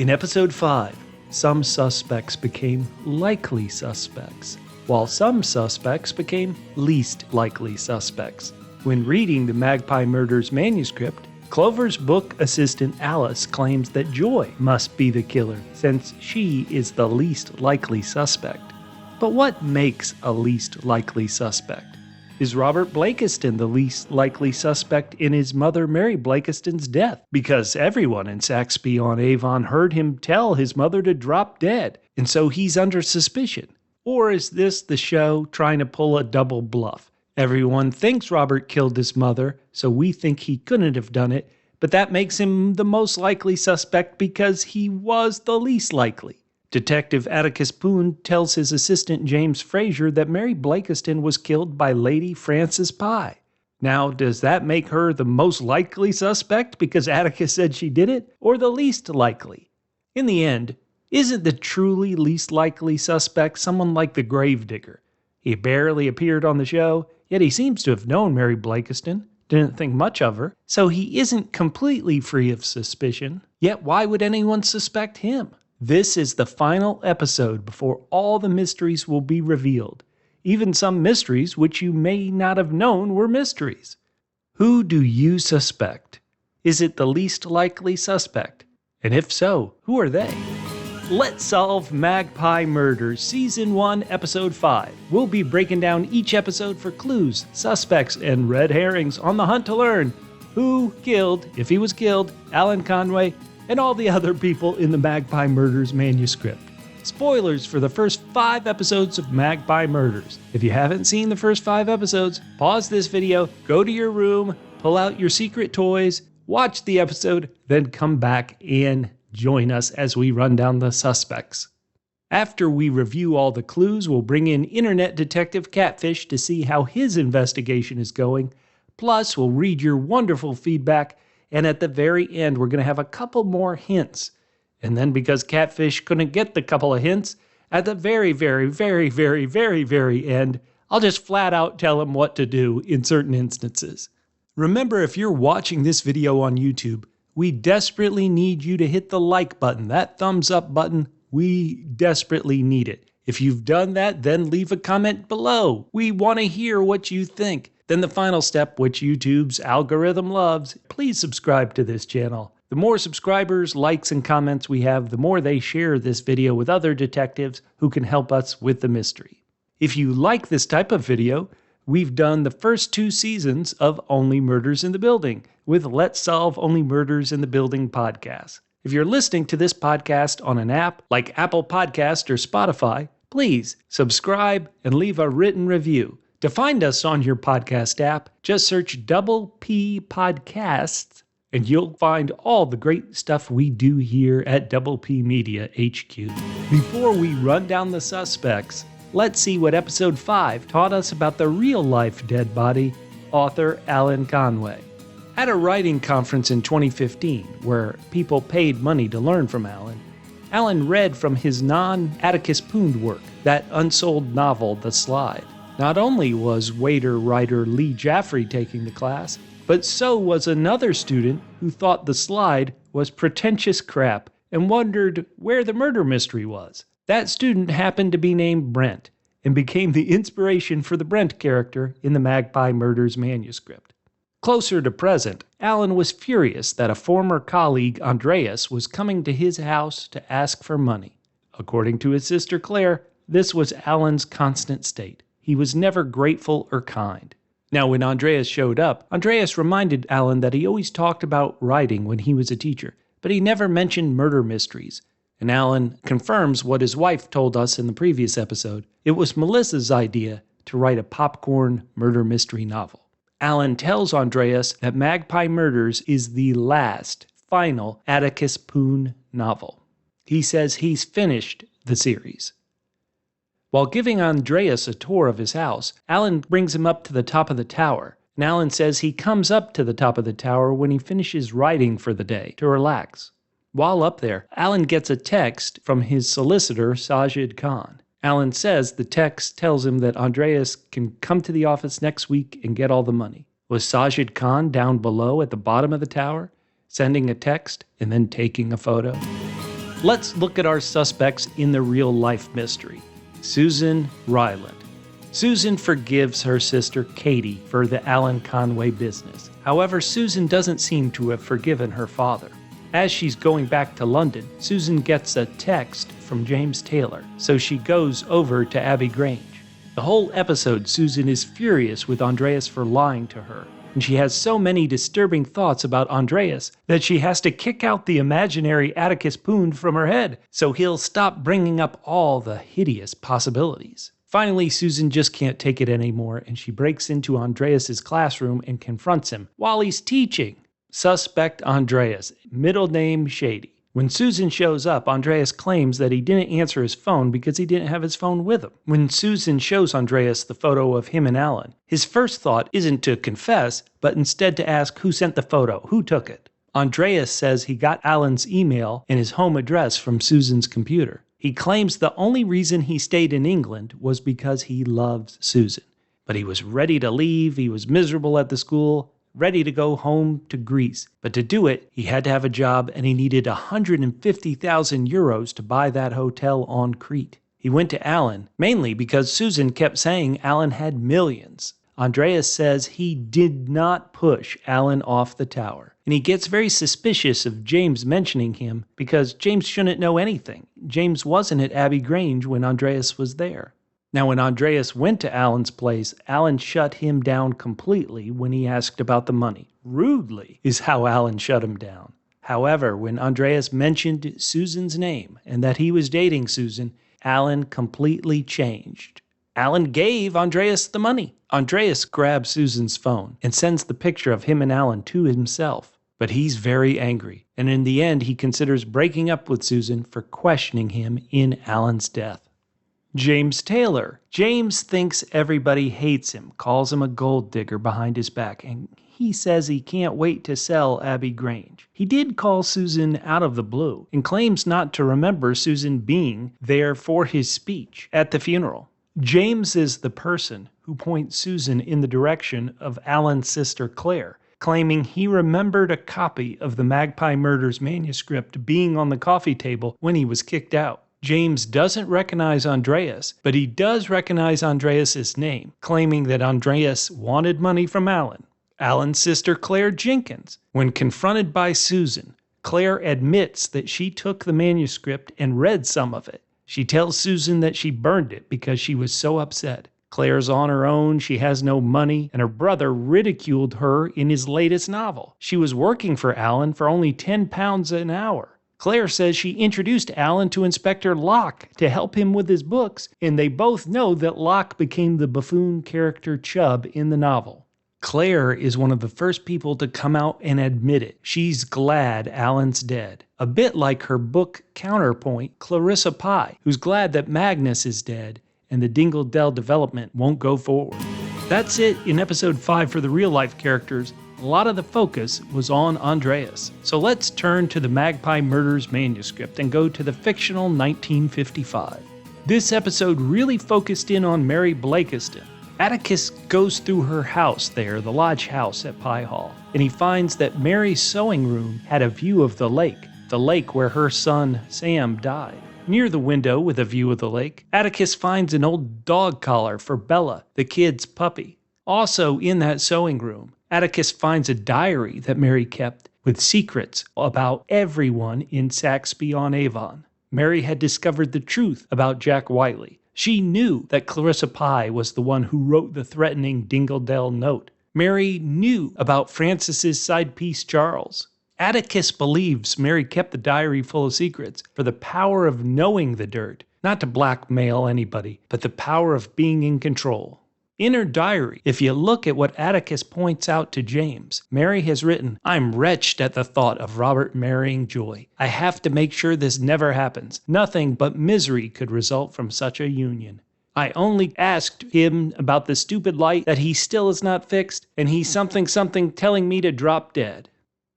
In Episode 5, some suspects became likely suspects, while some suspects became least likely suspects. When reading the Magpie Murders manuscript, Clover's book assistant Alice claims that Joy must be the killer, since she is the least likely suspect. But what makes a least likely suspect? Is Robert Blakiston the least likely suspect in his mother Mary Blakiston's death? Because everyone in Saxby-on-Avon heard him tell his mother to drop dead, and so he's under suspicion. Or is this the show trying to pull a double bluff? Everyone thinks Robert killed his mother, so we think he couldn't have done it, but that makes him the most likely suspect because he was the least likely. Detective Atticus Apprentice tells his assistant James Fraser that Mary Blakiston was killed by Lady Frances Pye. Now, does that make her the most likely suspect because Atticus said she did it, or the least likely? In the end, isn't the truly least likely suspect someone like the gravedigger? He barely appeared on the show, yet he seems to have known Mary Blakiston, didn't think much of her, so he isn't completely free of suspicion. Yet why would anyone suspect him? This is the final episode before all the mysteries will be revealed, even some mysteries which you may not have known were mysteries. Who do you suspect? Is it the least likely suspect? And if so, who are they? Let's Solve Magpie Murders, Season 1, Episode 5. We'll be breaking down each episode for clues, suspects, and red herrings on the hunt to learn who killed, if he was killed, Alan Conway, and all the other people in the Magpie Murders manuscript. Spoilers for the first 5 episodes of Magpie Murders. If you haven't seen the first 5 episodes, pause this video, go to your room, pull out your secret toys, watch the episode, then come back and join us as we run down the suspects. After we review all the clues, we'll bring in internet detective Catfish to see how his investigation is going. Plus, we'll read your wonderful feedback. And at the very end, we're going to have a couple more hints. And then because Catfish couldn't get the couple of hints, at the very, very, very, very, very, very end, I'll just flat out tell him what to do in certain instances. Remember, if you're watching this video on YouTube, we desperately need you to hit the like button, that thumbs up button. We desperately need it. If you've done that, then leave a comment below. We want to hear what you think. Then the final step, which YouTube's algorithm loves, please subscribe to this channel. The more subscribers, likes, and comments we have, the more they share this video with other detectives who can help us with the mystery. If you like this type of video, we've done the first 2 seasons of Only Murders in the Building with Let's Solve Only Murders in the Building podcast. If you're listening to this podcast on an app like Apple Podcast or Spotify, please subscribe and leave a written review. To find us on your podcast app, just search Double P Podcasts, and you'll find all the great stuff we do here at Double P Media HQ. Before we run down the suspects, let's see what Episode 5 taught us about the real-life dead body, author Alan Conway. At a writing conference in 2015, where people paid money to learn from Alan read from his non-Atticus Apprentice work, that unsold novel, The Slide. Not only was waiter-writer Lee Jaffrey taking the class, but so was another student who thought The Slide was pretentious crap and wondered where the murder mystery was. That student happened to be named Brent and became the inspiration for the Brent character in the Magpie Murders manuscript. Closer to present, Alan was furious that a former colleague, Andreas, was coming to his house to ask for money. According to his sister Claire, this was Alan's constant state. He was never grateful or kind. Now, when Andreas showed up, Andreas reminded Alan that he always talked about writing when he was a teacher, but he never mentioned murder mysteries. And Alan confirms what his wife told us in the previous episode. It was Melissa's idea to write a popcorn murder mystery novel. Alan tells Andreas that Magpie Murders is the last, final Atticus Apprentice novel. He says he's finished the series. While giving Andreas a tour of his house, Alan brings him up to the top of the tower, and Alan says he comes up to the top of the tower when he finishes writing for the day to relax. While up there, Alan gets a text from his solicitor, Sajid Khan. Alan says the text tells him that Andreas can come to the office next week and get all the money. Was Sajid Khan down below at the bottom of the tower, sending a text and then taking a photo? Let's look at our suspects in the real-life mystery. Susan Ryland. Susan forgives her sister Katie for the Alan Conway business. However, Susan doesn't seem to have forgiven her father. As she's going back to London, Susan gets a text from James Taylor, so she goes over to Abbey Grange. The whole episode, Susan is furious with Andreas for lying to her, and she has so many disturbing thoughts about Andreas that she has to kick out the imaginary Atticus Pound from her head so he'll stop bringing up all the hideous possibilities. Finally, Susan just can't take it anymore, and she breaks into Andreas's classroom and confronts him while he's teaching. Suspect Andreas, middle name Shady. When Susan shows up, Andreas claims that he didn't answer his phone because he didn't have his phone with him. When Susan shows Andreas the photo of him and Alan, his first thought isn't to confess, but instead to ask who sent the photo, who took it. Andreas says he got Alan's email and his home address from Susan's computer. He claims the only reason he stayed in England was because he loves Susan. But he was ready to leave, he was miserable at the school, ready to go home to Greece. But to do it, he had to have a job and he needed 150,000 euros to buy that hotel on Crete. He went to Alan, mainly because Susan kept saying Alan had millions. Andreas says he did not push Alan off the tower. And he gets very suspicious of James mentioning him because James shouldn't know anything. James wasn't at Abbey Grange when Andreas was there. Now, when Andreas went to Alan's place, Alan shut him down completely when he asked about the money. Rudely is how Alan shut him down. However, when Andreas mentioned Susan's name and that he was dating Susan, Alan completely changed. Alan gave Andreas the money. Andreas grabs Susan's phone and sends the picture of him and Alan to himself. But he's very angry, and in the end he considers breaking up with Susan for questioning him in Alan's death. James Taylor. James thinks everybody hates him, calls him a gold digger behind his back, and he says he can't wait to sell Abbey Grange. He did call Susan out of the blue and claims not to remember Susan being there for his speech at the funeral. James is the person who points Susan in the direction of Alan's sister Claire, claiming he remembered a copy of the Magpie Murders manuscript being on the coffee table when he was kicked out. James doesn't recognize Andreas, but he does recognize Andreas's name, claiming that Andreas wanted money from Alan. Alan's sister Claire Jenkins. When confronted by Susan, Claire admits that she took the manuscript and read some of it. She tells Susan that she burned it because she was so upset. Claire's on her own, she has no money, and her brother ridiculed her in his latest novel. She was working for Alan for only £10 an hour. Claire says she introduced Alan to Inspector Locke to help him with his books, and they both know that Locke became the buffoon character Chubb in the novel. Claire is one of the first people to come out and admit it. She's glad Alan's dead. A bit like her book counterpoint, Clarissa Pye, who's glad that Magnus is dead and the Dingle Dell development won't go forward. That's it in episode 5 for the real-life characters. A lot of the focus was on Andreas. So let's turn to the Magpie Murders manuscript and go to the fictional 1955. This episode really focused in on Mary Blakiston. Atticus goes through her house there, the lodge house at Pye Hall, and he finds that Mary's sewing room had a view of the lake where her son Sam died. Near the window with a view of the lake, Atticus finds an old dog collar for Bella, the kid's puppy. Also in that sewing room, Atticus finds a diary that Mary kept with secrets about everyone in Saxby-on-Avon. Mary had discovered the truth about Jack Whiteley. She knew that Clarissa Pye was the one who wrote the threatening Dingle-Dell note. Mary knew about Francis's side piece Charles. Atticus believes Mary kept the diary full of secrets for the power of knowing the dirt, not to blackmail anybody, but the power of being in control. In her diary, if you look at what Atticus points out to James, Mary has written, "I'm wretched at the thought of Robert marrying Joy. I have to make sure this never happens. Nothing but misery could result from such a union. I only asked him about the stupid light that he still is not fixed, and he's something telling me to drop dead."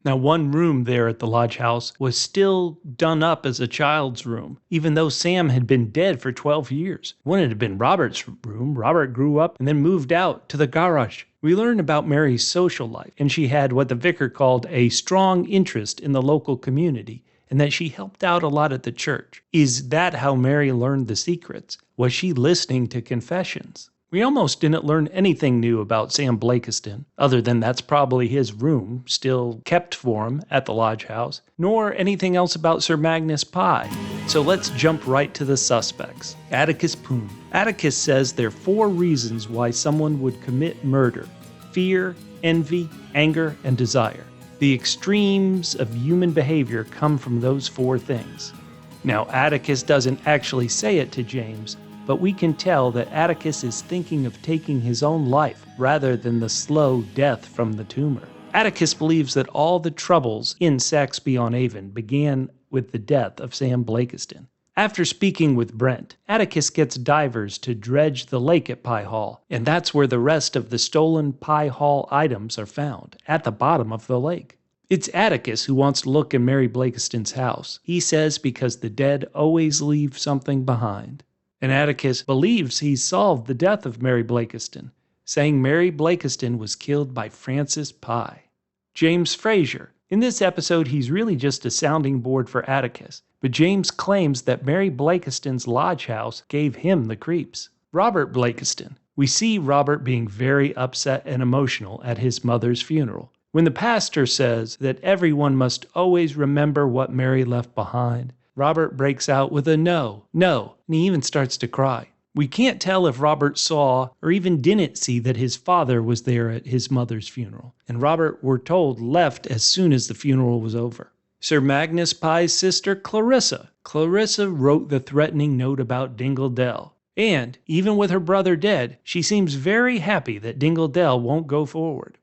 Now, one room there at the lodge house was still done up as a child's room, even though Sam had been dead for 12 years. When it had been Robert's room, Robert grew up and then moved out to the garage. We learn about Mary's social life, and she had what the vicar called a strong interest in the local community, and that she helped out a lot at the church. Is that how Mary learned the secrets? Was she listening to confessions? We almost didn't learn anything new about Sam Blakiston, other than that's probably his room, still kept for him at the lodge house, nor anything else about Sir Magnus Pye. So let's jump right to the suspects. Atticus Apprentice. Atticus says there are 4 reasons why someone would commit murder: fear, envy, anger, and desire. The extremes of human behavior come from those 4 things. Now, Atticus doesn't actually say it to James, but we can tell that Atticus is thinking of taking his own life rather than the slow death from the tumor. Atticus believes that all the troubles in Saxby-on-Avon began with the death of Sam Blakiston. After speaking with Brent, Atticus gets divers to dredge the lake at Pye Hall, and that's where the rest of the stolen Pye Hall items are found, at the bottom of the lake. It's Atticus who wants to look in Mary Blakiston's house. He says because the dead always leave something behind. And Atticus believes he's solved the death of Mary Blakiston, saying Mary Blakiston was killed by Francis Pye. James Fraser. In this episode, he's really just a sounding board for Atticus, but James claims that Mary Blakiston's lodge house gave him the creeps. Robert Blakiston. We see Robert being very upset and emotional at his mother's funeral. When the pastor says that everyone must always remember what Mary left behind, Robert breaks out with a no, and he even starts to cry. We can't tell if Robert saw or even didn't see that his father was there at his mother's funeral, and Robert, we're told, left as soon as the funeral was over. Sir Magnus Pye's sister, Clarissa. Clarissa wrote the threatening note about Dingle Dell, and even with her brother dead, she seems very happy that Dingle Dell won't go forward.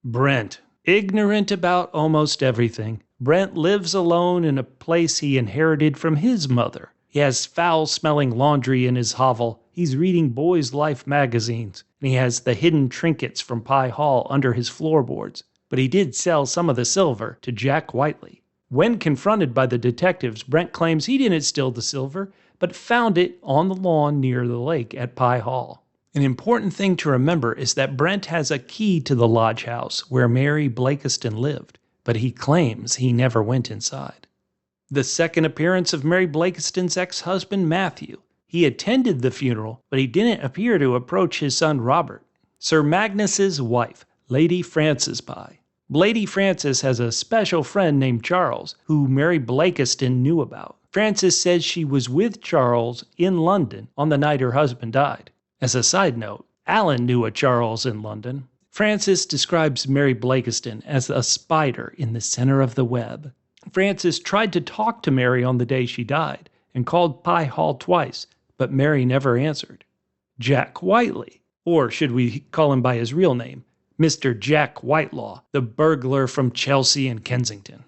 Brent. Ignorant about almost everything, Brent lives alone in a place he inherited from his mother. He has foul-smelling laundry in his hovel. He's reading Boys' Life magazines, and he has the hidden trinkets from Pye Hall under his floorboards. But he did sell some of the silver to Jack Whiteley. When confronted by the detectives, Brent claims he didn't steal the silver, but found it on the lawn near the lake at Pye Hall. An important thing to remember is that Brent has a key to the lodge house where Mary Blakiston lived, but he claims he never went inside. The second appearance of Mary Blakiston's ex-husband, Matthew. He attended the funeral, but he didn't appear to approach his son Robert. Sir Magnus's wife, Lady Frances Pye. Lady Frances has a special friend named Charles, who Mary Blakiston knew about. Frances says she was with Charles in London on the night her husband died. As a side note, Alan knew a Charles in London. Frances describes Mary Blakiston as a spider in the center of the web. Frances tried to talk to Mary on the day she died and called Pye Hall twice, but Mary never answered. Jack Whiteley, or should we call him by his real name, Mr. Jack Whitelaw, the burglar from Chelsea and Kensington.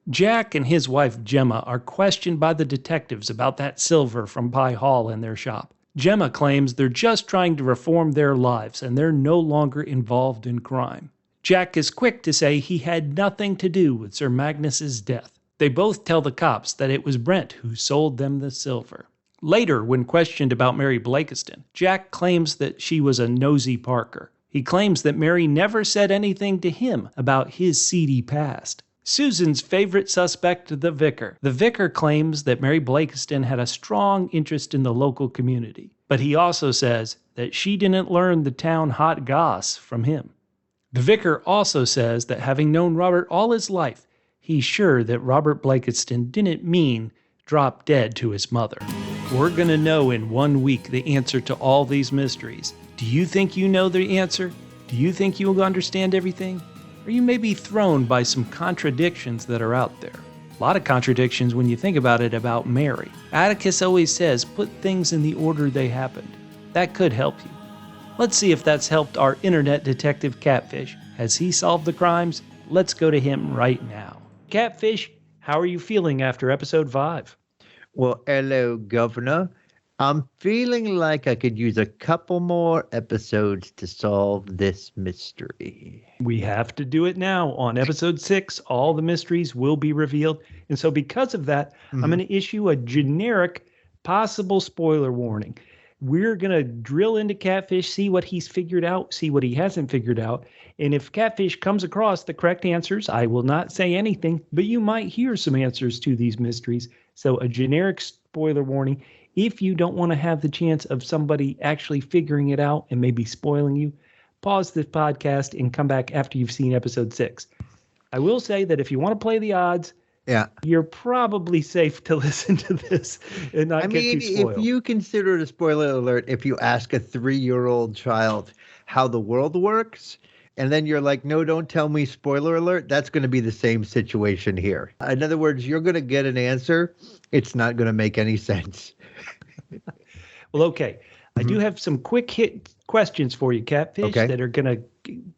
Jack and his wife Gemma are questioned by the detectives about that silver from Pye Hall in their shop. Gemma claims they're just trying to reform their lives and they're no longer involved in crime. Jack is quick to say he had nothing to do with Sir Magnus's death. They both tell the cops that it was Brent who sold them the silver. Later, when questioned about Mary Blakiston, Jack claims that she was a nosy Parker. He claims that Mary never said anything to him about his seedy past. Susan's favorite suspect, the Vicar. The Vicar claims that Mary Blakiston had a strong interest in the local community, but he also says that she didn't learn the town hot goss from him. The Vicar also says that having known Robert all his life, he's sure that Robert Blakiston didn't mean drop dead to his mother. We're going to know in 1 week the answer to all these mysteries. Do you think you know the answer? Do you think you'll understand everything? Or you may be thrown by some contradictions that are out there. A lot of contradictions when you think about it about Mary. Atticus always says, put things in the order they happened. That could help you. Let's see if that's helped our internet detective Catfish. Has he solved the crimes? Let's go to him right now. Catfish, how are you feeling after episode 5? Well, hello, Governor. I'm feeling like I could use a couple more episodes to solve this mystery. We have to do it now. On episode 6, all the mysteries will be revealed. And so because of that, I'm going to issue a generic possible spoiler warning. We're going to drill into Catfish, see what he's figured out, see what he hasn't figured out. And if Catfish comes across the correct answers, I will not say anything, but you might hear some answers to these mysteries. So a generic spoiler warning. If you don't want to have the chance of somebody actually figuring it out and maybe spoiling you, pause this podcast and come back after you've seen episode 6. I will say that if you want to play the odds, you're probably safe to listen to this and not get too spoiled. If you consider it a spoiler alert, if you ask a 3-year-old child how the world works, and then you're like, no, don't tell me, spoiler alert, that's going to be the same situation here. In other words, you're going to get an answer. It's not going to make any sense. Well, okay. I do have some quick hit questions for you, Catfish, that are going to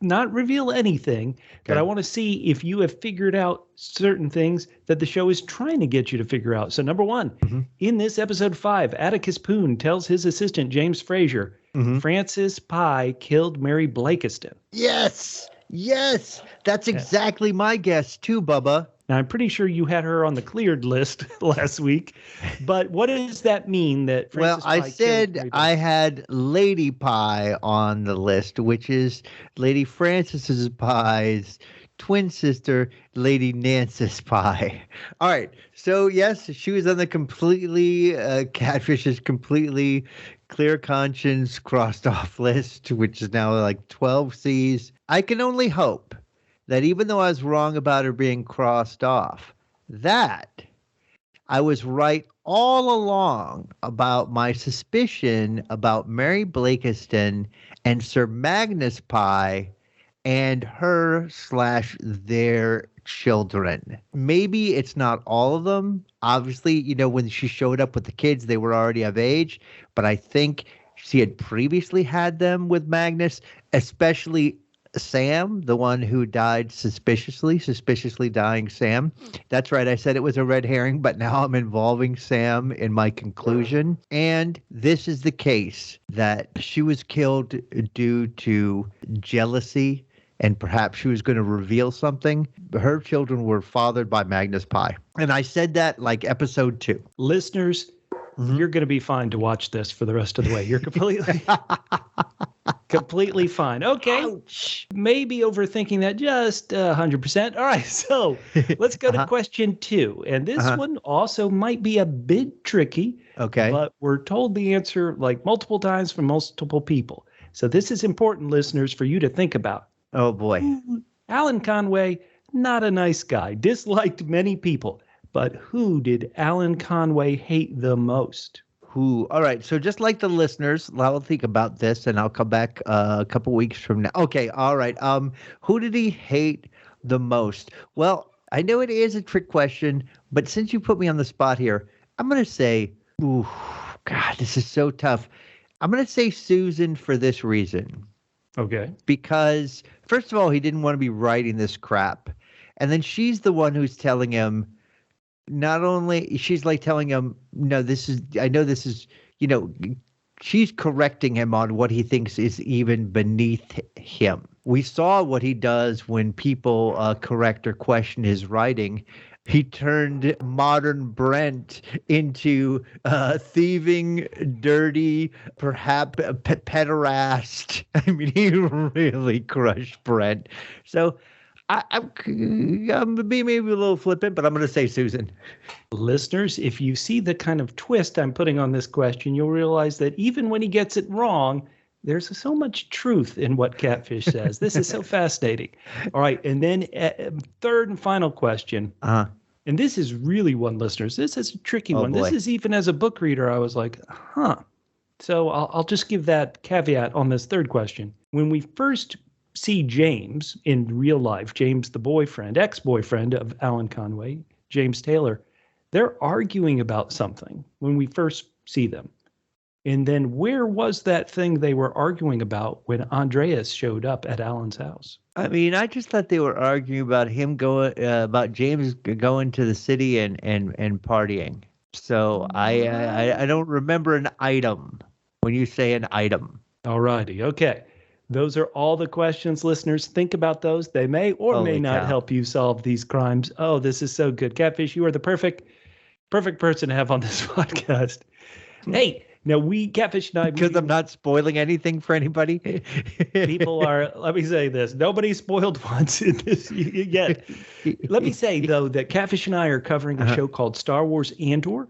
not reveal anything, but I want to see if you have figured out certain things that the show is trying to get you to figure out. So number 1, in this episode 5, Atticus Poon tells his assistant, James Fraser, Francis Pye killed Mary Blakiston. Yes. That's exactly my guess too, Bubba. Now, I'm pretty sure you had her on the cleared list last week, but what does that mean that Francis Pye I said I had Lady Pye on the list, which is Lady Frances Pye's twin sister, Lady Nancy's Pye. All right. So, yes, she was on the completely Catfish's completely clear conscience crossed off list, which is now like 12 C's. I can only hope that even though I was wrong about her being crossed off, that I was right all along about my suspicion about Mary Blakiston and Sir Magnus Pye and her/their children. Maybe it's not all of them. Obviously, when she showed up with the kids, they were already of age, but I think she had previously had them with Magnus, especially Sam, the one who died suspiciously dying Sam. That's right. I said it was a red herring, but now I'm involving Sam in my conclusion. And this is the case that she was killed due to jealousy, and perhaps she was going to reveal something. Her children were fathered by Magnus Pye. And I said that like episode 2. Listeners, you're going to be fine to watch this for the rest of the way. You're completely fine. Okay. Ouch. Maybe overthinking that just 100%. All right. So let's go to question 2. And this one also might be a bit tricky. Okay. But we're told the answer like multiple times from multiple people. So this is important, listeners, for you to think about. Oh, boy. Alan Conway, not a nice guy, disliked many people. But who did Alan Conway hate the most? Who? All right. So just like the listeners, I'll think about this and I'll come back a couple weeks from now. Okay. All right. Who did he hate the most? Well, I know it is a trick question, but since you put me on the spot here, I'm going to say, ooh, God, this is so tough. I'm going to say Susan for this reason. Okay. Because first of all, he didn't want to be writing this crap. And then she's the one who's telling him, not only she's like telling him, no, she's correcting him on what he thinks is even beneath him. We saw what he does when people correct or question his writing. He turned modern Brent into thieving, dirty, perhaps pederast. I mean, he really crushed Brent. So I'm going to be maybe a little flippant, but I'm going to say Susan. Listeners, if you see the kind of twist I'm putting on this question, you'll realize that even when he gets it wrong, there's so much truth in what Catfish says. This is so fascinating. All right. And then third and final question. And this is really one, listeners. This is a tricky one. Boy. This is even as a book reader, I was like, So I'll just give that caveat on this third question. When we first see James in real life, James, the boyfriend, ex-boyfriend of Alan Conway, James Taylor, they're arguing about something when we first see them. And then where was that thing they were arguing about when Andreas showed up at Alan's house? I mean, I just thought they were arguing about him about James going to the city and partying. So I don't remember an item when you say an item. All righty. Okay. Those are all the questions, listeners. Think about those. They may or may not help you solve these crimes. Oh, this is so good. Catfish, you are the perfect person to have on this podcast. Hey, Now, Catfish and I... Because I'm not spoiling anything for anybody. People are, let me say this, nobody spoiled once in this yet. Let me say, though, that Catfish and I are covering a show called Star Wars Andor.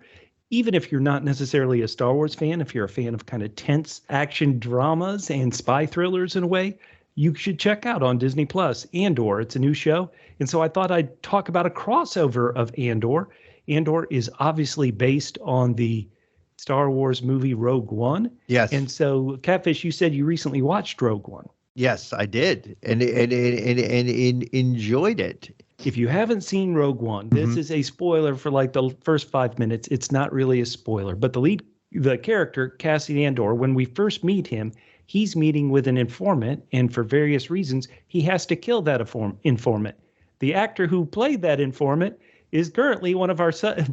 Even if you're not necessarily a Star Wars fan, if you're a fan of kind of tense action dramas and spy thrillers in a way, you should check out on Disney Plus Andor. It's a new show. And so I thought I'd talk about a crossover of Andor. Andor is obviously based on the Star Wars movie Rogue One. Yes. And so, Catfish, you said you recently watched Rogue One. Yes, I did, and enjoyed it. If you haven't seen Rogue One, this is a spoiler for like the first 5 minutes. It's not really a spoiler, but the character, Cassian Andor, when we first meet him, he's meeting with an informant, and for various reasons, he has to kill that informant. The actor who played that informant is currently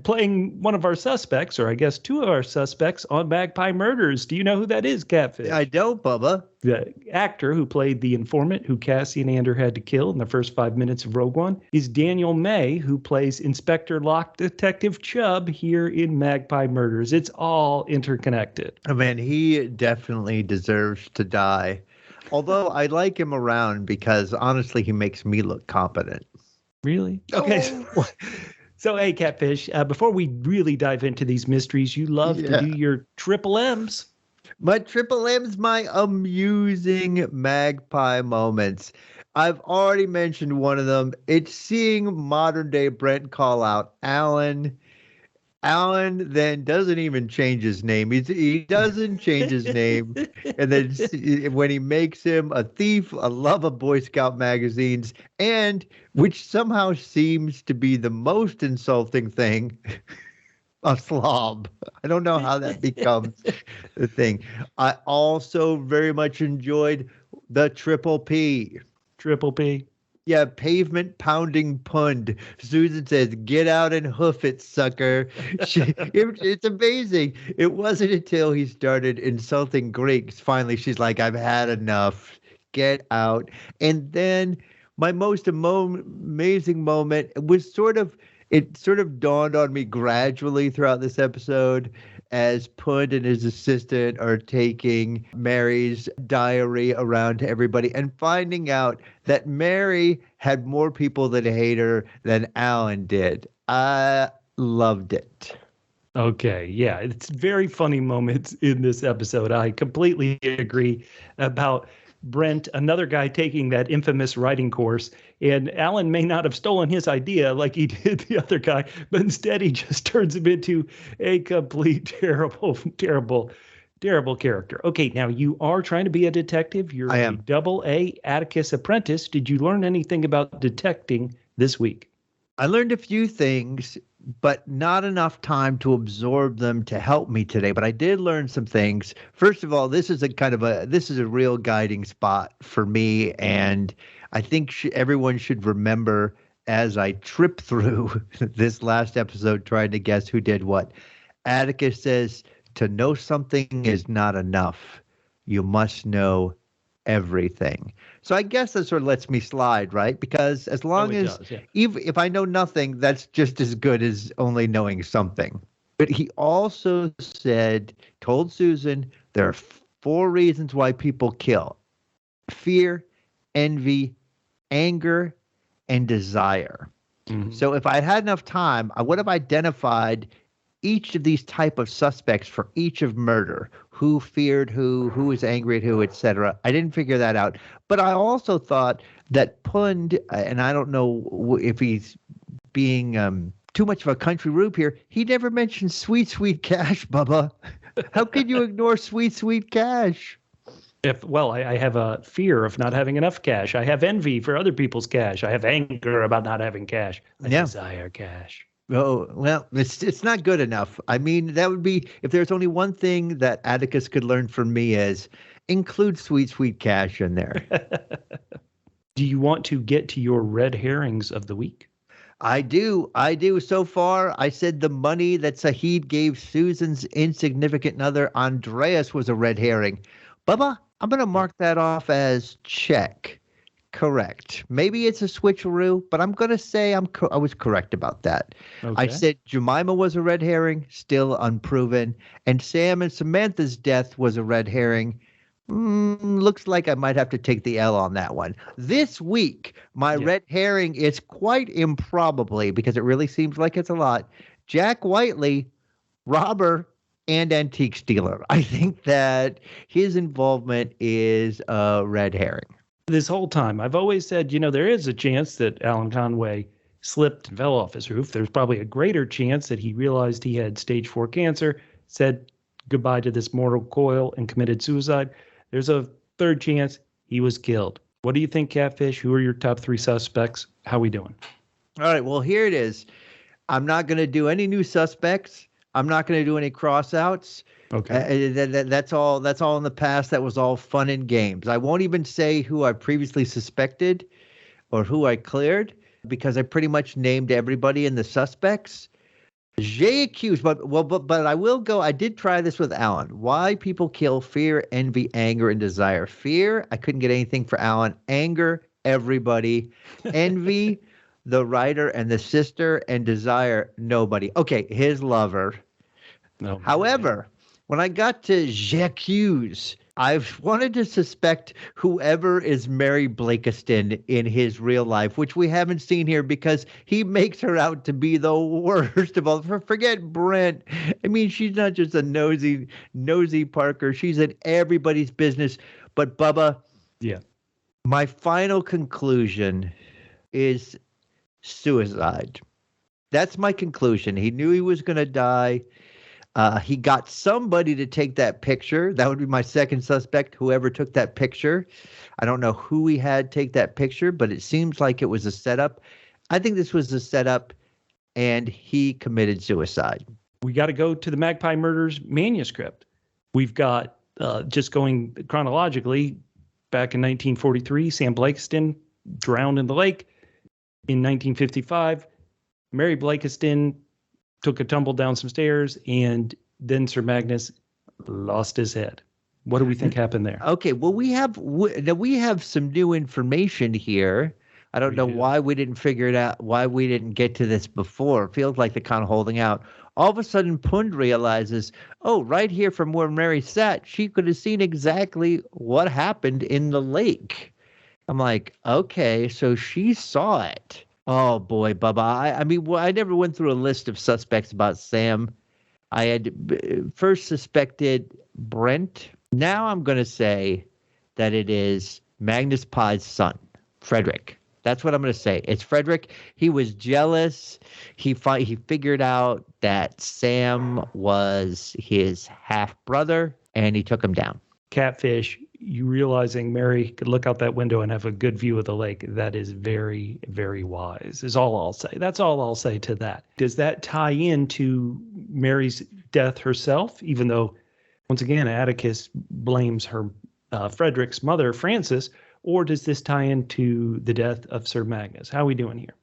playing one of our suspects, or I guess two of our suspects on Magpie Murders. Do you know who that is, Catfish? I don't, Bubba. The actor who played the informant who Cassian Andor had to kill in the first 5 minutes of Rogue One is Daniel May, who plays Inspector Locke Detective Chubb here in Magpie Murders. It's all interconnected. Oh, man, he definitely deserves to die. Although I like him around because, honestly, he makes me look competent. Really? Okay. So, hey, Catfish, before we really dive into these mysteries, you love to do your triple M's. My triple M's, my amusing Magpie moments. I've already mentioned one of them. It's seeing modern day Brent call out Alan. Alan then doesn't even change his name. He doesn't change his name. And then when he makes him a thief, a love of Boy Scout magazines, and which somehow seems to be the most insulting thing, a slob. I don't know how that becomes the thing. I also very much enjoyed the triple P. Triple P. Yeah, pavement pounding pund. Susan says, "Get out and hoof it, sucker." It's amazing. It wasn't until he started insulting Greeks. Finally, she's like, "I've had enough. Get out." And then my most amazing moment was it sort of dawned on me gradually throughout this episode as Pund and his assistant are taking Mary's diary around to everybody and finding out that Mary had more people that hate her than Alan did. I loved it. Okay, yeah, it's very funny moments in this episode. I completely agree about Brent, another guy taking that infamous writing course, and Alan may not have stolen his idea like he did the other guy, but instead he just turns him into a complete terrible character. Okay, now you are trying to be a detective. You're a AA Atticus Apprentice. Did you learn anything about detecting this week? I learned a few things, but not enough time to absorb them to help me today. But I did learn some things. First of all, this is a real guiding spot for me, and I think everyone should remember as I trip through this last episode trying to guess who did what. Atticus says, "To know something is not enough. You must know everything." So I guess that sort of lets me slide, right? Because as long as, even if I know nothing, that's just as good as only knowing something. But he also told Susan, there are 4 reasons why people kill: fear, envy, anger, and desire. Mm-hmm. So if I had enough time, I would have identified each of these type of suspects for each of murder, who feared who was angry at who, etc. I didn't figure that out. But I also thought that Pund, and I don't know if he's being too much of a country rube here, he never mentioned sweet, sweet cash, Bubba. How could you ignore sweet, sweet cash? I have a fear of not having enough cash. I have envy for other people's cash. I have anger about not having cash. I desire cash. Oh, well, it's not good enough. I mean, that would be, if there's only one thing that Atticus could learn from me is include sweet, sweet cash in there. Do you want to get to your red herrings of the week? I do. So far, I said the money that Saheed gave Susan's insignificant other, Andreas, was a red herring. Bubba, I'm going to mark that off as check. correct. Maybe it's a switcheroo, but I'm going to say I was correct about that. I Okay. said Jemima was a red herring, still unproven, and Sam and Samantha's death was a red herring. Looks like I might have to take the L on that one. This week, my Yeah. red herring is quite improbably, because it really seems like it's a lot, Jack Whiteley, robber and antique stealer. I think that his involvement is a red herring. This whole time, I've always said, there is a chance that Alan Conway slipped and fell off his roof. There's probably a greater chance that he realized he had stage 4 cancer, said goodbye to this mortal coil, and committed suicide. There's a third chance he was killed. What do you think, Catfish? Who are your top 3 suspects? How we doing? All right, well, here it is. I'm not going to do any new suspects. I'm not going to do any crossouts. Okay. That's all in the past. That was all fun and games. I won't even say who I previously suspected or who I cleared, because I pretty much named everybody in the suspects. J'ai accused, but I will go. I did try this with Alan. Why people kill: fear, envy, anger, and desire. Fear, I couldn't get anything for Alan. Anger, everybody. Envy, the writer and the sister, and desire, nobody. Okay, his lover. No. However, when I got to J'accuse, I've wanted to suspect whoever is Mary Blakiston in his real life, which we haven't seen here because he makes her out to be the worst of all. Forget Brent. I mean, she's not just a nosy Parker. She's in everybody's business. But Bubba, Yeah. my final conclusion is suicide. That's my conclusion. He knew he was going to die. He got somebody to take that picture. That would be my second suspect, whoever took that picture. I don't know who he had take that picture, but it seems like it was a setup. I think this was a setup, and he committed suicide. We got to go to the Magpie Murders manuscript. We've got, just going chronologically, back in 1943, Sam Blakiston drowned in the lake. In 1955, Mary Blakiston took a tumble down some stairs, and then Sir Magnus lost his head. What do we think happened there? Okay, well, we have some new information here. I don't know why we didn't figure it out, why we didn't get to this before. It feels like they're kind of holding out. All of a sudden, Pund realizes, oh, right here from where Mary sat, she could have seen exactly what happened in the lake. I'm like, okay, so she saw it. Oh, boy, Bubba. I mean, I never went through a list of suspects about Sam. I had first suspected Brent. Now I'm going to say that it is Magnus Pye's son, Frederick. That's what I'm going to say. It's Frederick. He was jealous. He figured out that Sam was his half-brother, and he took him down. Catfish, you realizing Mary could look out that window and have a good view of the lake, that is very, very wise, is all I'll say. That's all I'll say to that. Does that tie into Mary's death herself, even though, once again, Atticus blames her Frederick's mother, Frances, or does this tie into the death of Sir Magnus? How are we doing here?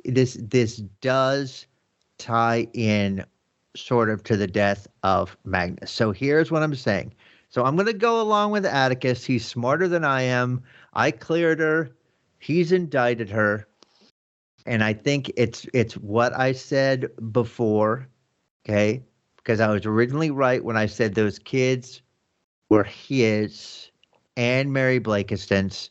This does tie in sort of to the death of Magnus. So here's what I'm saying. So I'm going to go along with Atticus. He's smarter than I am. I cleared her. He's indicted her. And I think it's what I said before, okay? Because I was originally right when I said those kids were his and Mary Blakiston's,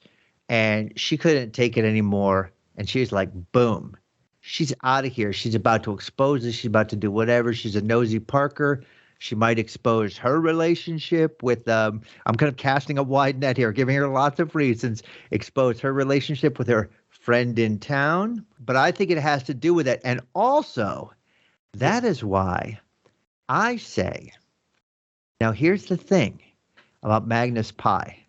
and she couldn't take it anymore. And she's like, boom. She's out of here. She's about to expose us. She's about to do whatever. She's a nosy Parker. She might expose her relationship with, I'm kind of casting a wide net here, giving her lots of reasons, expose her relationship with her friend in town. But I think it has to do with it. And also, that is why I say, now here's the thing about Magnus Pye.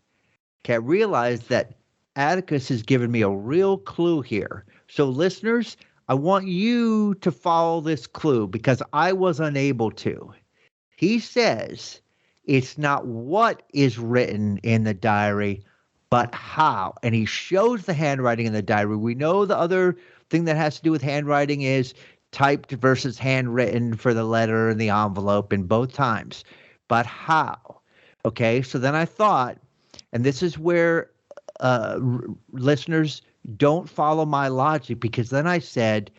Okay, I realize that Atticus has given me a real clue here. So listeners, I want you to follow this clue because I was unable to. He says it's not what is written in the diary, but how. And he shows the handwriting in the diary. We know the other thing that has to do with handwriting is typed versus handwritten for the letter and the envelope in both times. But how? Okay, so then I thought, and this is where listeners, don't follow my logic, because then I said,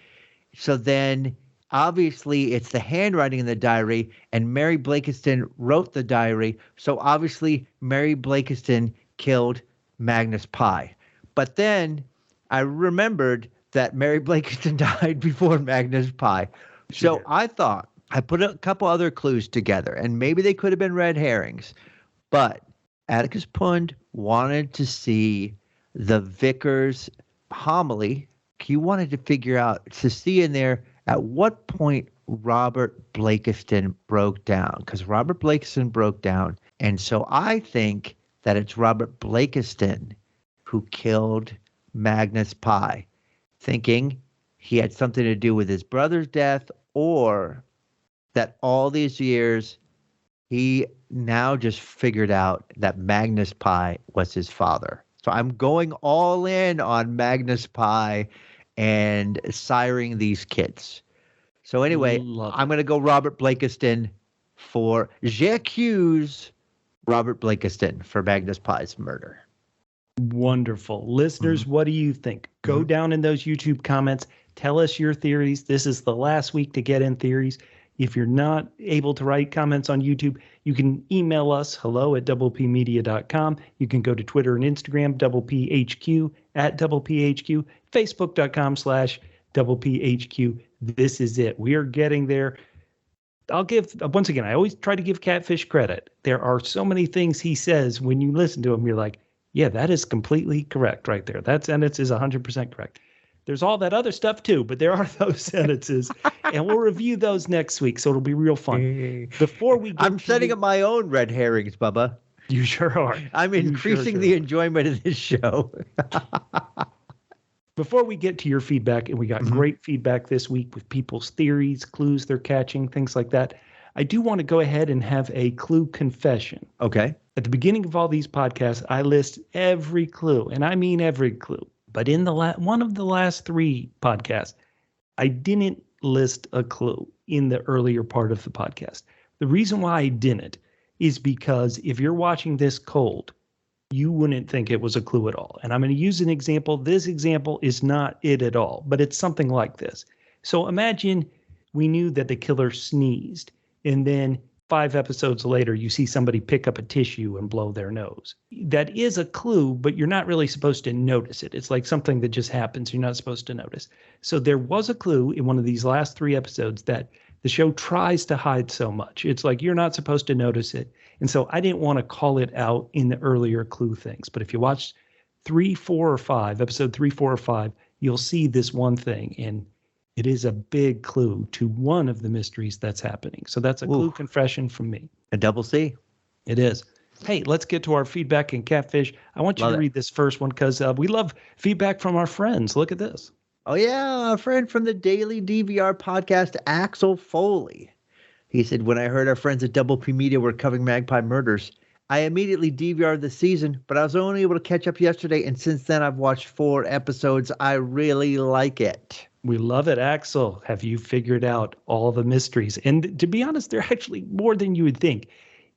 so then obviously it's the handwriting in the diary, and Mary Blakiston wrote the diary. So obviously Mary Blakiston killed Magnus Pye. But then I remembered that Mary Blakiston died before Magnus Pye. So I thought I put a couple other clues together, and maybe they could have been red herrings, but Atticus Pund wanted to see the vicar's homily. He wanted to figure out, to see in there at what point Robert Blakiston broke down, because Robert Blakiston broke down. And so I think that it's Robert Blakiston who killed Magnus Pye, thinking he had something to do with his brother's death, or that all these years he now just figured out that Magnus Pye was his father. So I'm going all in on Magnus Pye and siring these kids. So anyway, I'm going to go Robert Blakiston for j'accuse Robert Blakiston for Magnus Pye's murder. Wonderful. Listeners, what do you think? Go down in those YouTube comments. Tell us your theories. This is the last week to get in theories. If you're not able to write comments on YouTube, you can email us, hello@doublepmedia.com. You can go to Twitter and Instagram, doublepHQ, @doublepHQ, facebook.com/doublepHQ. This is it. We are getting there. I'll give, once again, I always try to give Catfish credit. There are so many things he says when you listen to him, you're like, yeah, that is completely correct right there. That sentence is 100% correct. There's all that other stuff too, but there are those sentences, and we'll review those next week, so it'll be real fun. Before we, I'm setting up my own red herrings, Bubba. You sure are. I'm increasing the enjoyment of this show. Before we get to your feedback, and we got great feedback this week with people's theories, clues they're catching, things like that, I do want to go ahead and have a clue confession. Okay. At the beginning of all these podcasts, I list every clue, and I mean every clue. But in the one of the last 3 podcasts, I didn't list a clue in the earlier part of the podcast. The reason why I didn't is because if you're watching this cold, you wouldn't think it was a clue at all. And I'm going to use an example. This example is not it at all, but it's something like this. So imagine we knew that the killer sneezed, and then 5 episodes later, you see somebody pick up a tissue and blow their nose. That is a clue, but you're not really supposed to notice it. It's like something that just happens. You're not supposed to notice. So there was a clue in one of these last 3 episodes that the show tries to hide so much. It's like you're not supposed to notice it. And so I didn't want to call it out in the earlier clue things. But if you watch 3, 4, or 5, episode 3, 4, or 5, you'll see this one thing. And it is a big clue to one of the mysteries that's happening. So that's a clue confession from me. A double C. It is. Hey, let's get to our feedback and Catfish. I want you to read this first one because we love feedback from our friends. Look at this. Oh, yeah. A friend from the Daily DVR podcast, Axel Foley. He said, when I heard our friends at Double P Media were covering Magpie Murders, I immediately DVR'd the season, but I was only able to catch up yesterday. And since then, I've watched 4 episodes. I really like it. We love it, Axel. Have you figured out all the mysteries? And to be honest, they're actually more than you would think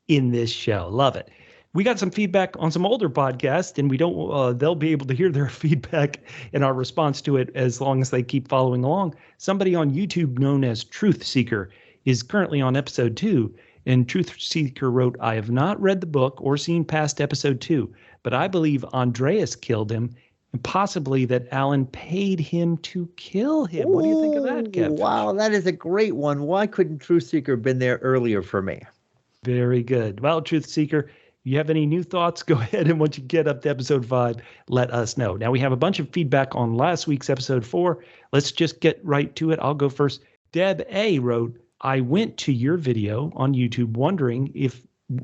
in this show. Love it. We got some feedback on some older podcasts, and we don't. They'll be able to hear their feedback and our response to it as long as they keep following along. Somebody on YouTube known as Truth Seeker is currently on episode 2, and Truth Seeker wrote, I have not read the book or seen past episode 2, but I believe Andreas killed him, and possibly that Alan paid him to kill him. What do you think of that, Catfish? Wow, that is a great one. Why couldn't Truth Seeker have been there earlier for me? Very good. Well, Truth Seeker, you have any new thoughts? Go ahead, and once you get up to episode 5, let us know. Now, we have a bunch of feedback on last week's episode 4. Let's just get right to it. I'll go first. Deb A. wrote, I went to your video on YouTube wondering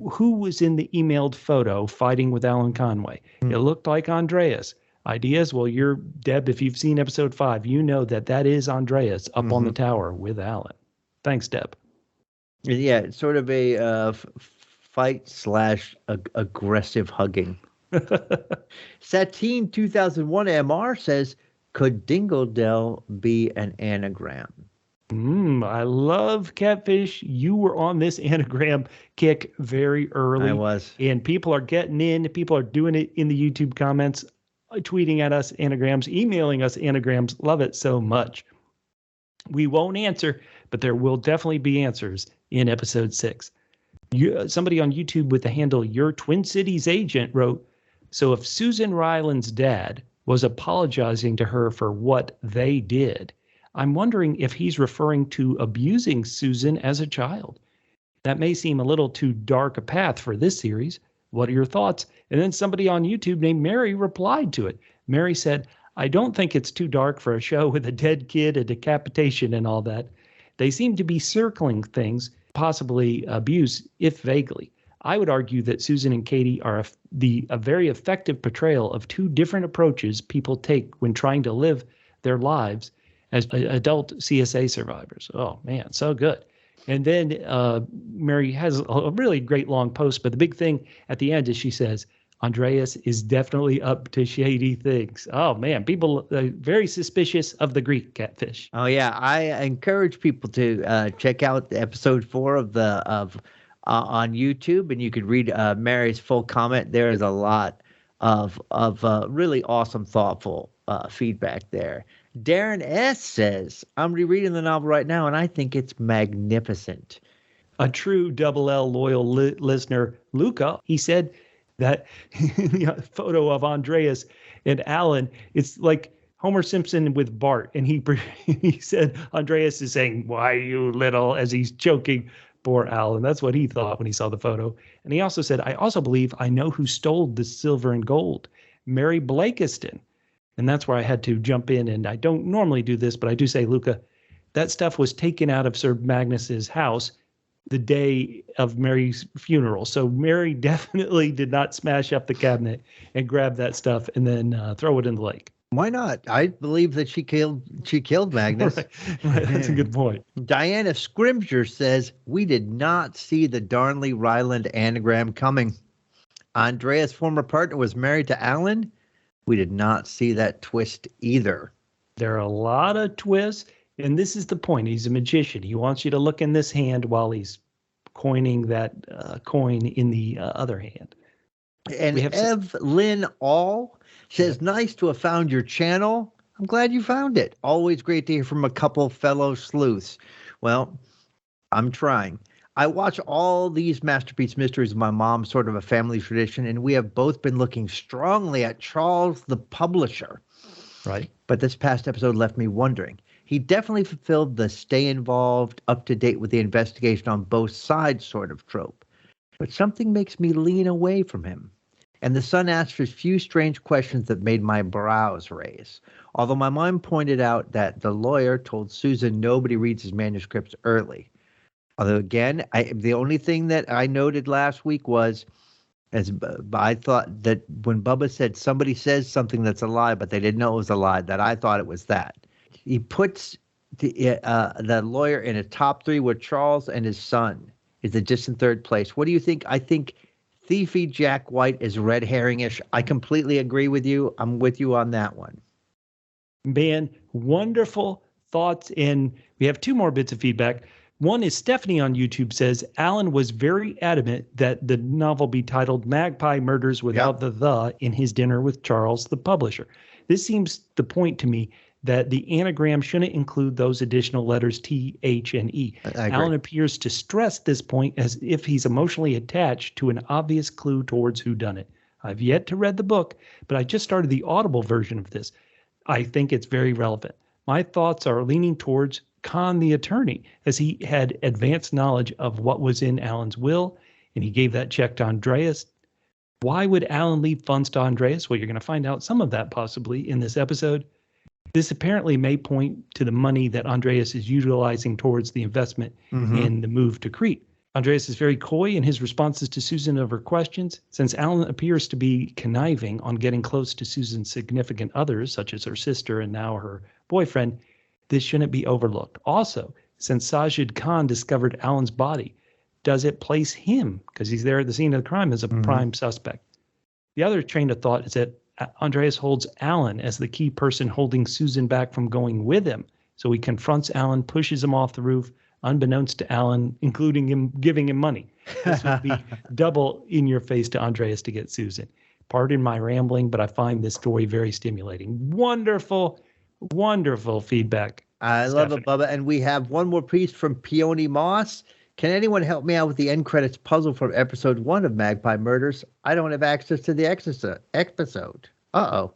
who was in the emailed photo fighting with Alan Conway. It looked like Andreas. Ideas? Well, Deb, if you've seen episode 5, you know that is Andreas up on the tower with Alan. Thanks, Deb. Yeah, it's sort of a fight/aggressive hugging. Satine 2001 MR says, could Dingle Dell be an anagram? I love Catfish. You were on this anagram kick very early. I was. And people are getting in. People are doing it in the YouTube comments, tweeting at us anagrams, emailing us anagrams. Love it so much. We won't answer, but there will definitely be answers in episode 6. Somebody on YouTube with the handle Your Twin Cities Agent wrote, so if Susan Ryland's dad was apologizing to her for what they did, I'm wondering if he's referring to abusing Susan as a child. That may seem a little too dark a path for this series. What are your thoughts? And then somebody on YouTube named Mary replied to it. Mary said, I don't think it's too dark for a show with a dead kid, a decapitation, and all that. They seem to be circling things, possibly abuse, if vaguely. I would argue that Susan and Katie are a very effective portrayal of two different approaches people take when trying to live their lives as adult CSA survivors. Oh, man, so good. And then Mary has a really great long post, but the big thing at the end is she says, Andreas is definitely up to shady things. Oh, man, people are very suspicious of the Greek catfish. Oh, yeah. I encourage people to check out episode 4 of on YouTube, and you could read Mary's full comment. There is a lot of really awesome, thoughtful feedback there. Darren S. says, I'm rereading the novel right now, and I think it's magnificent. A true double L loyal listener, Luca, he said that photo of Andreas and Alan, it's like Homer Simpson with Bart. And he said Andreas is saying, why you little, as he's choking poor Alan. That's what he thought when he saw the photo. And he also said, I also believe I know who stole the silver and gold, Mary Blakiston. And that's where I had to jump in. And I don't normally do this, but I do say, Luca, that stuff was taken out of Sir Magnus's house the day of Mary's funeral. So Mary definitely did not smash up the cabinet and grab that stuff and then throw it in the lake. Why not? I believe that she killed Magnus. Right. That's a good point. Diana Scrimger says, we did not see the Darnley Ryland anagram coming. Andreas' former partner was married to Alan. We did not see that twist either. There are a lot of twists, and this is the point. He's a magician. He wants you to look in this hand while he's coining that coin in the other hand. And Lynn All says, nice to have found your channel. I'm glad you found it. Always great to hear from a couple fellow sleuths. Well, I'm trying. I watch all these Masterpiece Mysteries with my mom, sort of a family tradition, and we have both been looking strongly at Charles the publisher. Right. But this past episode left me wondering. He definitely fulfilled the stay involved, up to date with the investigation on both sides sort of trope. But something makes me lean away from him. And the son asked a few strange questions that made my brows raise. Although my mom pointed out that the lawyer told Susan nobody reads his manuscripts early. Although, again, the only thing that I noted last week was, I thought that when Bubba said somebody says something that's a lie, but they didn't know it was a lie, that I thought it was that. He puts the lawyer in a top 3 with Charles and his son is a distant third place. What do you think? I think Thiefy Jack White is red herringish. I completely agree with you. I'm with you on that one. Man, wonderful thoughts. And we have 2 more bits of feedback. One is Stephanie on YouTube says, Alan was very adamant that the novel be titled Magpie Murders without the in his dinner with Charles, the publisher. This seems the point to me that the anagram shouldn't include those additional letters T, H, and E. Alan appears to stress this point as if he's emotionally attached to an obvious clue towards whodunit. I've yet to read the book, but I just started the Audible version of this. I think it's very relevant. My thoughts are leaning towards Con the attorney, as he had advanced knowledge of what was in Alan's will, and he gave that check to Andreas. Why would Alan leave funds to Andreas? Well, you're going to find out some of that possibly in this episode. This apparently may point to the money that Andreas is utilizing towards the investment in the move to Crete. Andreas is very coy in his responses to Susan of her questions. Since Alan appears to be conniving on getting close to Susan's significant others, such as her sister and now her boyfriend, this shouldn't be overlooked. Also, since Sajid Khan discovered Alan's body, does it place him, because he's there at the scene of the crime, as a prime suspect? The other train of thought is that Andreas holds Alan as the key person holding Susan back from going with him So he confronts Alan, pushes him off the roof, unbeknownst to Alan, including him giving him money. This would be double in your face to Andreas to get Susan. Pardon my rambling, but I find this story very stimulating. Wonderful, wonderful feedback. I love it, Bubba. And we have one more piece from Peony Moss. Can anyone help me out with the end credits puzzle from episode 1 of Magpie Murders? I don't have access to the episode. Uh-oh.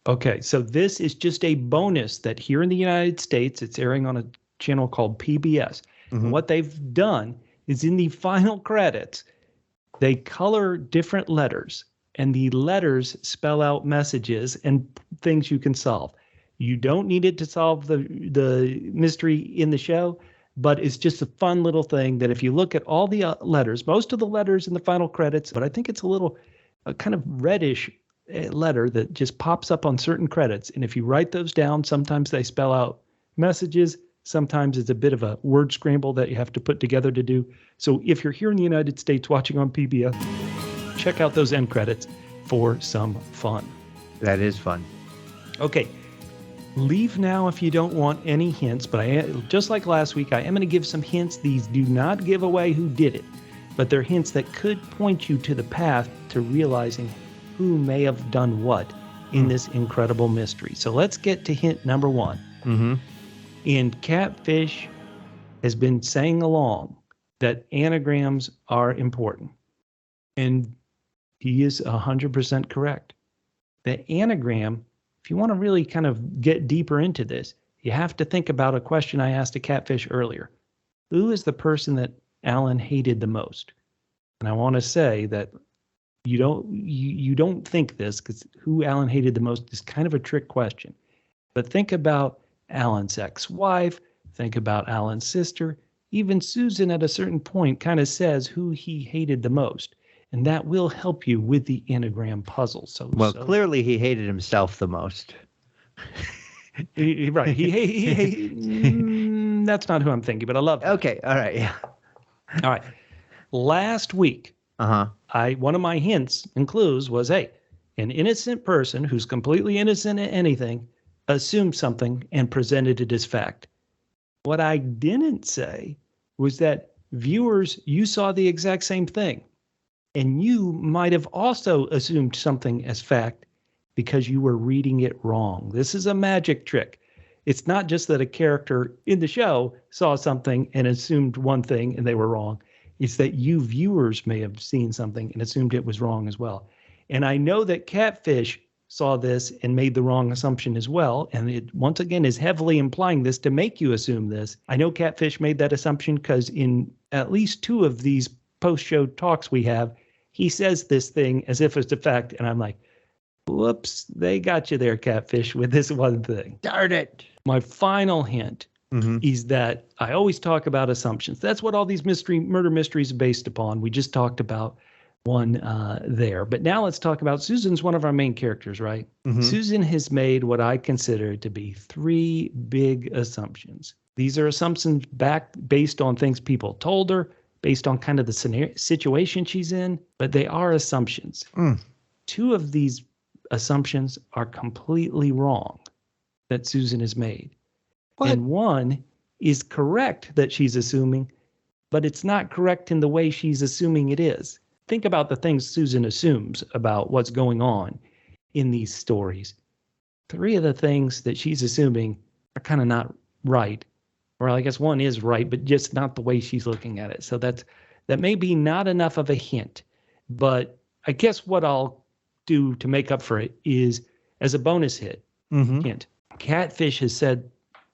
Okay, so this is just a bonus that here in the United States, it's airing on a channel called PBS. And what they've done is in the final credits, they color different letters, and the letters spell out messages and things you can solve. You don't need it to solve the mystery in the show, but it's just a fun little thing that if you look at all the letters, most of the letters in the final credits, but I think it's a kind of reddish letter that just pops up on certain credits. And if you write those down, sometimes they spell out messages. Sometimes it's a bit of a word scramble that you have to put together to do. So if you're here in the United States watching on PBS, check out those end credits for some fun. That is fun. Okay. Leave now if you don't want any hints, but just like last week, I am going to give some hints. These do not give away who did it, but they're hints that could point you to the path to realizing who may have done what in this incredible mystery. So let's get to hint number 1. And Catfish has been saying along that anagrams are important. And he is 100% correct. The anagram, if you want to really kind of get deeper into this, you have to think about a question I asked a Catfish earlier. Who is the person that Alan hated the most? And I want to say that you don't think this, because who Alan hated the most is kind of a trick question. But think about Alan's ex-wife, think about Alan's sister. Even Susan at a certain point kind of says who he hated the most. And that will help you with the anagram puzzle. Clearly he hated himself the most. Right. That's not who I'm thinking, but I love that. Okay. All right. Yeah. All right. Last week, one of my hints and clues was, hey, an innocent person who's completely innocent of anything assumed something and presented it as fact. What I didn't say was that viewers, you saw the exact same thing. And you might have also assumed something as fact because you were reading it wrong. This is a magic trick. It's not just that a character in the show saw something and assumed one thing and they were wrong. It's that you viewers may have seen something and assumed it was wrong as well. And I know that Catfish saw this and made the wrong assumption as well. And it, once again, is heavily implying this to make you assume this. I know Catfish made that assumption because in at least 2 of these post-show talks we have, he says this thing as if it's a fact, and I'm like, whoops, they got you there, Catfish, with this one thing. Darn it. My final hint is that I always talk about assumptions. That's what all these murder mysteries are based upon. We just talked about one there. But now let's talk about Susan's one of our main characters, right? Susan has made what I consider to be 3 big assumptions. These are assumptions based on things people told her, based on kind of the situation she's in, but they are assumptions. 2 of these assumptions are completely wrong that Susan has made. What? And one is correct that she's assuming, but it's not correct in the way she's assuming it is. Think about the things Susan assumes about what's going on in these stories. 3 of the things that she's assuming are kind of not right. Or I guess one is right, but just not the way she's looking at it. So that may be not enough of a hint. But I guess what I'll do to make up for it is as a bonus hint. Catfish has said,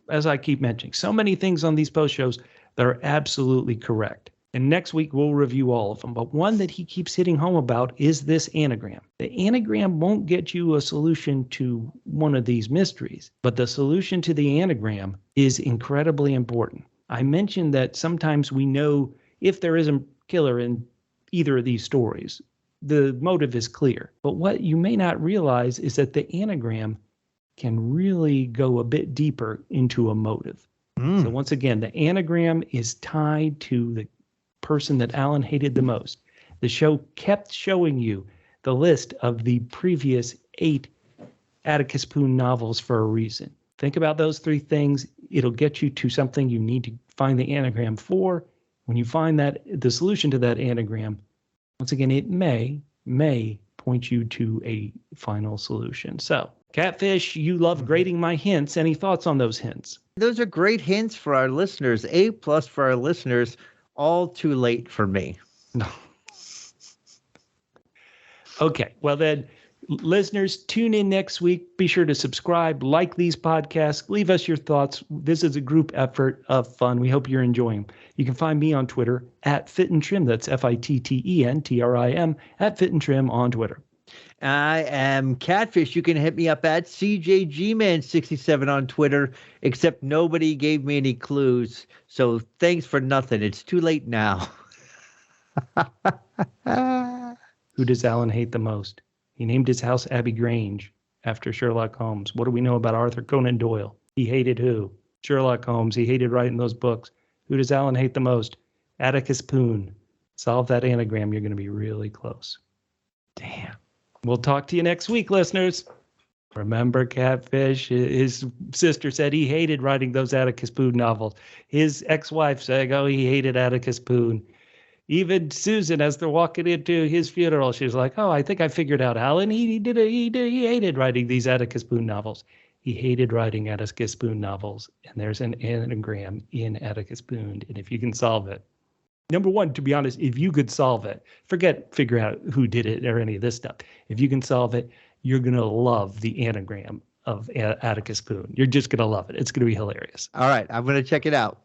as I keep mentioning, so many things on these post shows that are absolutely correct. And next week we'll review all of them. But one that he keeps hitting home about is this anagram. The anagram won't get you a solution to one of these mysteries, but the solution to the anagram is incredibly important. I mentioned that sometimes we know if there is a killer in either of these stories, the motive is clear. But what you may not realize is that the anagram can really go a bit deeper into a motive. So once again, the anagram is tied to the person that Alan hated the most. The show kept showing you the list of the previous 8 Atticus Poon novels for a reason. Think about those three things. It'll get you to something you need to find the anagram for. When you find the solution to that anagram, once again, it may point you to a final solution. So, Catfish, you love grading my hints. Any thoughts on those hints? Those are great hints for our listeners. A+ for our listeners. All too late for me. No. Okay, well then, listeners, tune in next week. Be sure to subscribe, like these podcasts, leave us your thoughts. This is a group effort of fun. We hope you're enjoying them. You can find me on Twitter at FitandTrim. That's FITTENTRIM at FitandTrim on Twitter. I am Catfish. You can hit me up at CJGman67 on Twitter, except nobody gave me any clues. So thanks for nothing. It's too late now. Who does Alan hate the most? He named his house Abbey Grange after Sherlock Holmes. What do we know about Arthur Conan Doyle? He hated who? Sherlock Holmes. He hated writing those books. Who does Alan hate the most? Atticus Poon. Solve that anagram. You're going to be really close. Damn. We'll talk to you next week, listeners. Remember, Catfish, his sister said he hated writing those Atticus Poon novels. His ex-wife said, he hated Atticus Poon. Even Susan, as they're walking into his funeral, she's like, I think I figured out Alan. He hated writing these Atticus Poon novels. He hated writing Atticus Poon novels. And there's an anagram in Atticus Poon. And if you can solve it, number one, to be honest, if you could solve it, figure out who did it or any of this stuff. If you can solve it, you're going to love the anagram of Atticus Poon. You're just going to love it. It's going to be hilarious. All right. I'm going to check it out.